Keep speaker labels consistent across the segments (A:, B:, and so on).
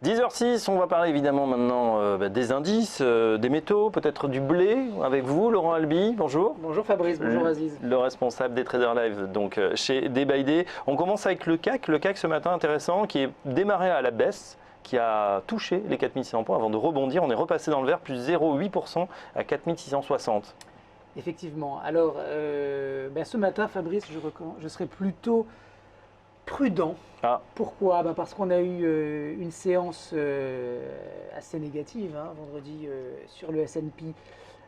A: 10h06, on va parler évidemment maintenant des indices, des métaux, peut-être du blé, avec vous, Laurent Albi, bonjour.
B: Bonjour Fabrice, bonjour Aziz.
A: Le responsable des Traders Live donc, chez Day by Day. On commence avec le CAC ce matin intéressant, qui est démarré à la baisse, qui a touché les 4600 points avant de rebondir. On est repassé dans le vert, plus 0,8% à 4660.
B: Effectivement. Alors, ce matin, Fabrice, je serais plutôt prudent.
A: Ah.
B: Pourquoi? Parce qu'on a eu une séance assez négative vendredi sur le S&P.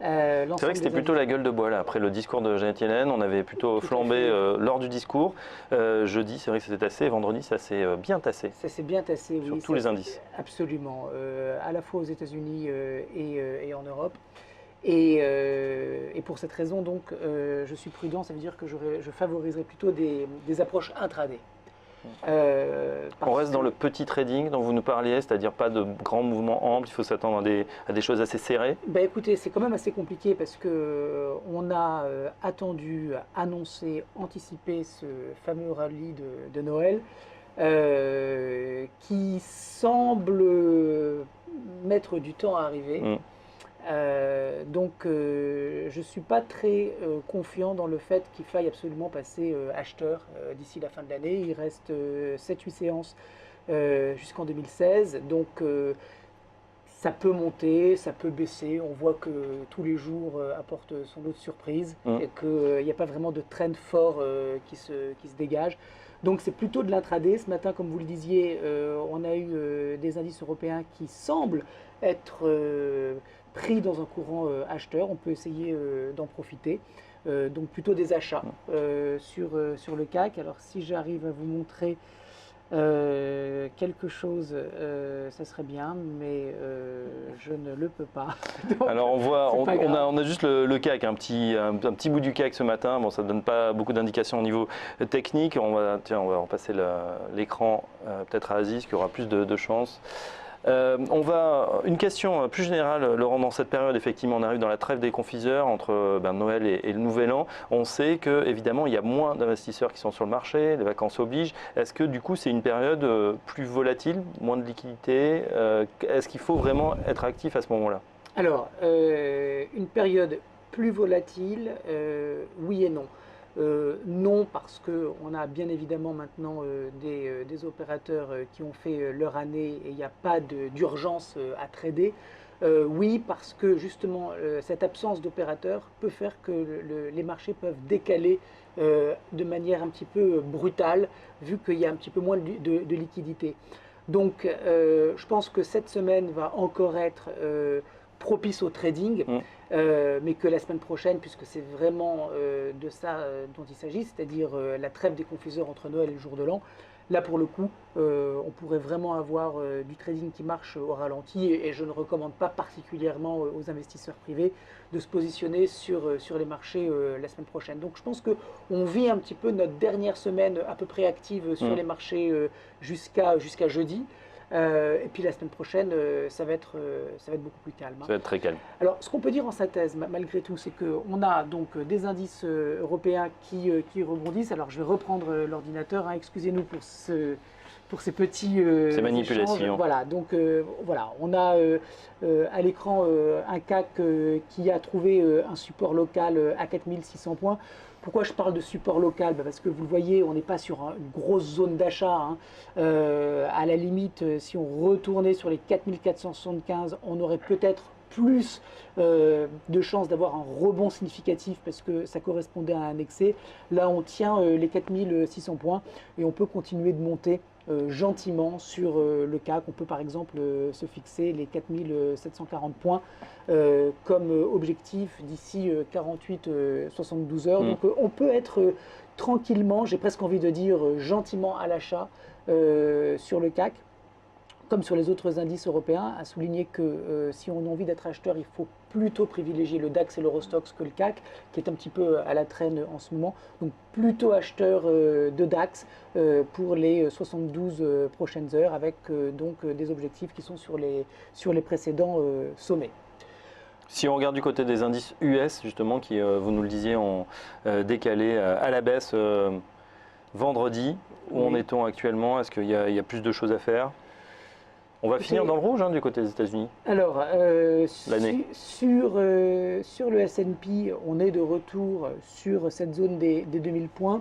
A: C'est vrai que c'était plutôt la gueule de bois là. Après le discours de Janet Yellen, on avait plutôt flambé lors du discours. Jeudi, c'est vrai que c'était tassé. Vendredi, ça s'est bien tassé.
B: Ça s'est bien tassé, oui.
A: Sur tous les indices.
B: Absolument. À la fois aux États-Unis et en Europe. Et pour cette raison, donc, je suis prudent. Ça veut dire que je favoriserai plutôt des approches intraday.
A: On reste dans le petit trading dont vous nous parliez, c'est-à-dire pas de grands mouvements amples, il faut s'attendre à des choses assez serrées.
B: Écoutez, c'est quand même assez compliqué parce qu'on a attendu, annoncé, anticipé ce fameux rallye de Noël qui semble mettre du temps à arriver. Donc je ne suis pas très confiant dans le fait qu'il faille absolument passer acheteur d'ici la fin de l'année. Il reste 7-8 séances jusqu'en 2016, donc ça peut monter, ça peut baisser. On voit que tous les jours apportent son lot de surprises et qu'il n'y a pas vraiment de trend fort qui se dégage. Donc c'est plutôt de l'intraday. Ce matin, comme vous le disiez, on a eu des indices européens qui semblent être pris dans un courant acheteur. On peut essayer d'en profiter. Donc plutôt des achats sur le CAC. Alors si j'arrive à vous montrer quelque chose, ça serait bien, mais je ne le peux pas. Donc,
A: alors on a juste le CAC, un petit bout du CAC ce matin. Bon, ça ne donne pas beaucoup d'indications au niveau technique. On va repasser l'écran peut-être à Aziz qui aura plus de chance. Une question plus générale, Laurent, dans cette période, effectivement, on arrive dans la trêve des confiseurs entre Noël et le Nouvel An. On sait qu'évidemment, il y a moins d'investisseurs qui sont sur le marché, les vacances obligent. Est-ce que du coup, c'est une période plus volatile, moins de liquidité? Est-ce qu'il faut vraiment être actif à ce moment-là?
B: Alors, une période plus volatile, oui et non. Non, parce qu'on a bien évidemment maintenant des opérateurs qui ont fait leur année et il n'y a pas d'urgence à trader. Oui, parce que justement cette absence d'opérateurs peut faire que les marchés peuvent décaler de manière un petit peu brutale, vu qu'il y a un petit peu moins de liquidité. Donc je pense que cette semaine va encore être propice au trading, mais que la semaine prochaine, puisque c'est vraiment de ça dont il s'agit, c'est-à-dire la trêve des confiseurs entre Noël et le jour de l'an, là pour le coup, on pourrait vraiment avoir du trading qui marche au ralenti et je ne recommande pas particulièrement aux investisseurs privés de se positionner sur les marchés la semaine prochaine. Donc je pense qu'on vit un petit peu notre dernière semaine à peu près active sur les marchés jusqu'à jeudi. Et puis la semaine prochaine, ça va être beaucoup plus calme.
A: Ça va être très calme.
B: Alors, ce qu'on peut dire en synthèse, malgré tout, c'est qu'on a donc des indices européens qui rebondissent. Alors, je vais reprendre l'ordinateur. Excusez-nous pour ces petits
A: ces manipulations.
B: Échanges. Voilà, donc voilà, on a à l'écran un CAC qui a trouvé un support local à 4600 points. Pourquoi je parle de support local? Parce que vous le voyez, on n'est pas sur une grosse zone d'achat. À la limite, si on retournait sur les 4475, on aurait peut-être plus de chances d'avoir un rebond significatif parce que ça correspondait à un excès. Là, on tient les 4600 points et on peut continuer de monter gentiment sur le CAC. On peut par exemple se fixer les 4740 points comme objectif d'ici 48-72 heures. Donc on peut être tranquillement, j'ai presque envie de dire gentiment à l'achat sur le CAC. Comme sur les autres indices européens, à souligner que si on a envie d'être acheteur, il faut plutôt privilégier le DAX et l'Eurostoxx que le CAC, qui est un petit peu à la traîne en ce moment. Donc plutôt acheteur de DAX pour les 72 prochaines heures, avec donc des objectifs qui sont sur les précédents sommets.
A: Si on regarde du côté des indices US, justement, qui, vous nous le disiez, ont décalé à la baisse vendredi, où en est-on actuellement? Est-ce qu'il y a plus de choses à faire? On va finir dans le rouge du côté des États-Unis.
B: Alors,
A: L'année.
B: sur le S&P, on est de retour sur cette zone des 2000 points.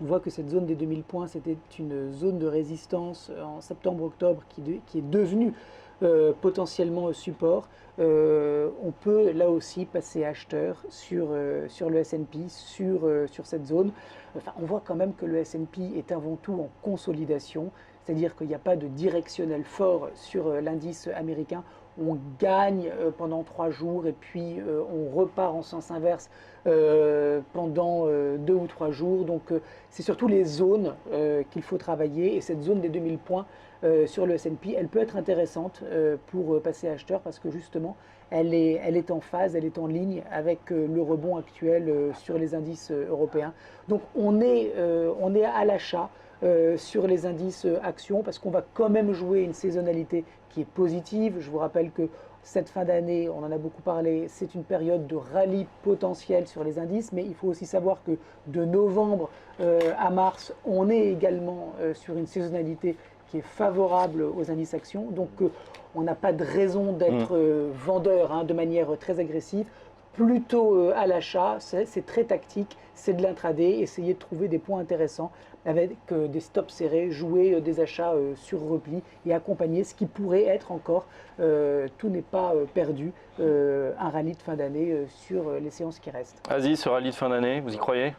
B: On voit que cette zone des 2000 points, c'était une zone de résistance en septembre-octobre qui est devenue potentiellement support. On peut là aussi passer acheteur sur le S&P, sur cette zone. Enfin, on voit quand même que le S&P est avant tout en consolidation, c'est-à-dire qu'il n'y a pas de directionnel fort sur l'indice américain. On gagne pendant 3 jours et puis on repart en sens inverse pendant 2 ou 3 jours. Donc c'est surtout les zones qu'il faut travailler, et cette zone des 2000 points sur le S&P, elle peut être intéressante pour passer acheteur parce que justement elle est en phase, elle est en ligne avec le rebond actuel sur les indices européens. Donc on est à l'achat sur les indices actions parce qu'on va quand même jouer une saisonnalité qui est positive. Je vous rappelle que cette fin d'année, on en a beaucoup parlé, c'est une période de rallye potentiel sur les indices, mais il faut aussi savoir que de novembre à mars, on est également sur une saisonnalité qui est favorable aux indices actions. Donc on n'a pas de raison d'être vendeur de manière très agressive. Plutôt à l'achat, c'est très tactique, c'est de l'intraday, essayer de trouver des points intéressants avec des stops serrés, jouer des achats sur repli et accompagner ce qui pourrait être encore, tout n'est pas perdu, un rallye de fin d'année sur les séances qui restent.
A: Aziz, ce rallye de fin d'année, vous y croyez?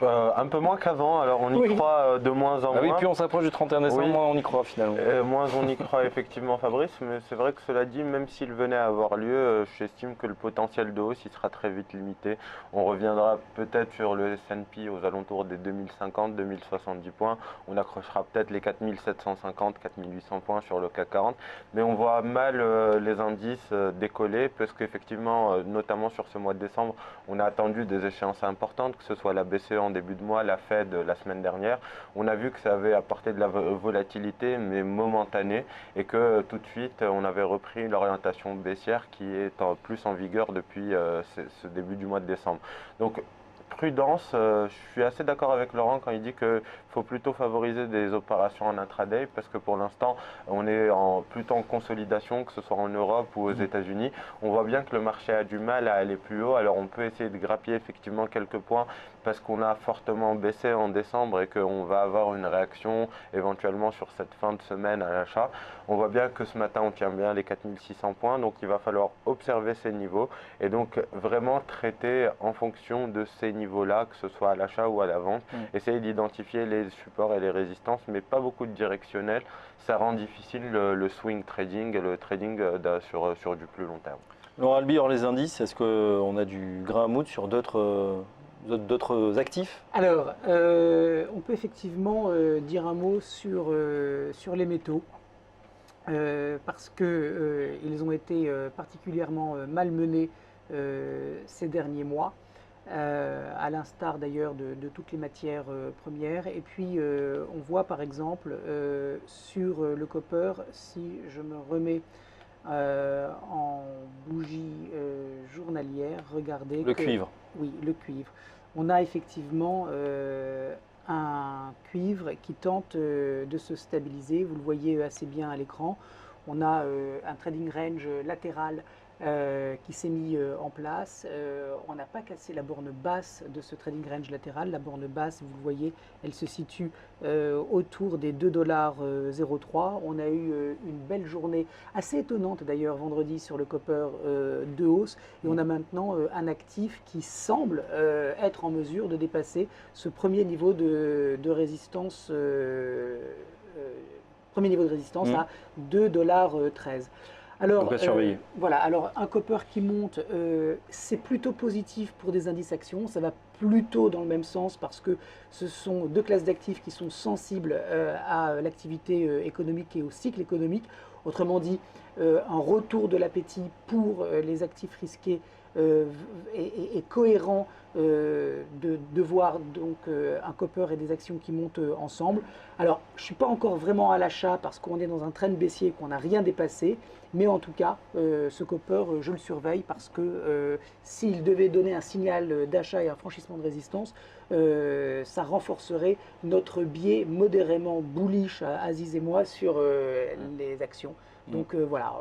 C: Un peu moins qu'avant, alors on y croit de moins en moins.
A: Oui, puis on s'approche du 31 décembre, moins on y croit finalement.
C: Moins on y croit effectivement, Fabrice, mais c'est vrai que cela dit, même s'il venait à avoir lieu, j'estime que le potentiel de hausse il sera très vite limité. On reviendra peut-être sur le S&P aux alentours des 2050, 2070 points. On accrochera peut-être les 4750, 4800 points sur le CAC 40, mais on voit mal les indices décoller parce qu'effectivement, notamment sur ce mois de décembre, on a attendu des échéances importantes, que ce soit la BCE en début de mois, la Fed la semaine dernière. On a vu que ça avait apporté de la volatilité, mais momentanée, et que tout de suite, on avait repris l'orientation baissière qui est plus en vigueur depuis ce début du mois de décembre. Donc, prudence, je suis assez d'accord avec Laurent quand il dit qu'il faut plutôt favoriser des opérations en intraday parce que pour l'instant on est plutôt en consolidation, que ce soit en Europe ou aux États-Unis. On voit bien que le marché a du mal à aller plus haut, alors on peut essayer de grappiller effectivement quelques points parce qu'on a fortement baissé en décembre et qu'on va avoir une réaction éventuellement sur cette fin de semaine à l'achat. On voit bien que ce matin on tient bien les 4600 points, donc il va falloir observer ces niveaux et donc vraiment traiter en fonction de ces niveaux-là, que ce soit à l'achat ou à la vente. Essayer d'identifier les supports et les résistances, mais pas beaucoup de directionnel. Ça rend difficile le swing trading et le trading sur du plus long terme.
A: Laurent Albi, hors les indices, est-ce qu'on a du grain à moudre sur d'autres actifs?
B: Alors, on peut effectivement dire un mot sur les métaux. Parce qu'ils ont été particulièrement malmenés ces derniers mois, à l'instar d'ailleurs de toutes les matières premières. Et puis on voit par exemple sur le copper, si je me remets en bougie journalière, regardez.
A: Le cuivre.
B: Oui, le cuivre. On a effectivement un cuivre qui tente de se stabiliser, vous le voyez assez bien à l'écran. On a un trading range latéral qui s'est mis en place. On n'a pas cassé la borne basse de ce trading range latéral. La borne basse, vous le voyez, elle se situe autour des 2,03 $. On a eu une belle journée, assez étonnante d'ailleurs, vendredi sur le copper de hausse. Et on a maintenant un actif qui semble être en mesure de dépasser ce premier niveau de résistance. Premier niveau de résistance à 2,13 $. Alors,
A: donc à surveiller.
B: Voilà, alors un copper qui monte, c'est plutôt positif pour des indices actions, ça va plutôt dans le même sens parce que ce sont deux classes d'actifs qui sont sensibles à l'activité économique et au cycle économique. Autrement dit, un retour de l'appétit pour les actifs risqués est cohérent de voir donc un copper et des actions qui montent ensemble. Alors, je ne suis pas encore vraiment à l'achat parce qu'on est dans un trend baissier, qu'on n'a rien dépassé, mais en tout cas, ce copper, je le surveille parce que s'il devait donner un signal d'achat et un franchissement de résistance, ça renforcerait notre biais modérément bullish, Aziz et moi, sur les actions. Donc voilà,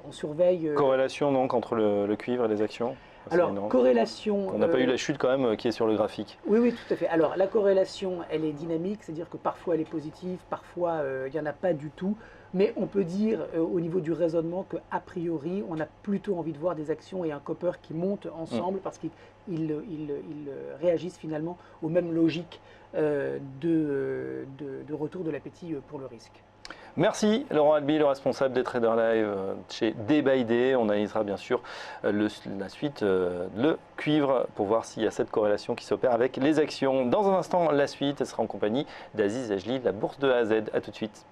B: on surveille.
A: Corrélation donc entre le cuivre et les actions?
B: Alors, corrélation.
A: On n'a pas eu la chute quand même qui est sur le graphique.
B: Oui, oui, tout à fait. Alors, la corrélation, elle est dynamique, c'est-à-dire que parfois elle est positive, parfois il n'y en a pas du tout. Mais on peut dire au niveau du raisonnement qu'a priori, on a plutôt envie de voir des actions et un copper qui montent ensemble parce qu'ils réagissent finalement aux mêmes logiques de retour de l'appétit pour le risque.
A: Merci Laurent Albi, le responsable des Traders Live chez Day by Day. On analysera bien sûr la suite, le cuivre, pour voir s'il y a cette corrélation qui s'opère avec les actions. Dans un instant, la suite, elle sera en compagnie d'Aziz Ajli, de la bourse de A à Z. A tout de suite.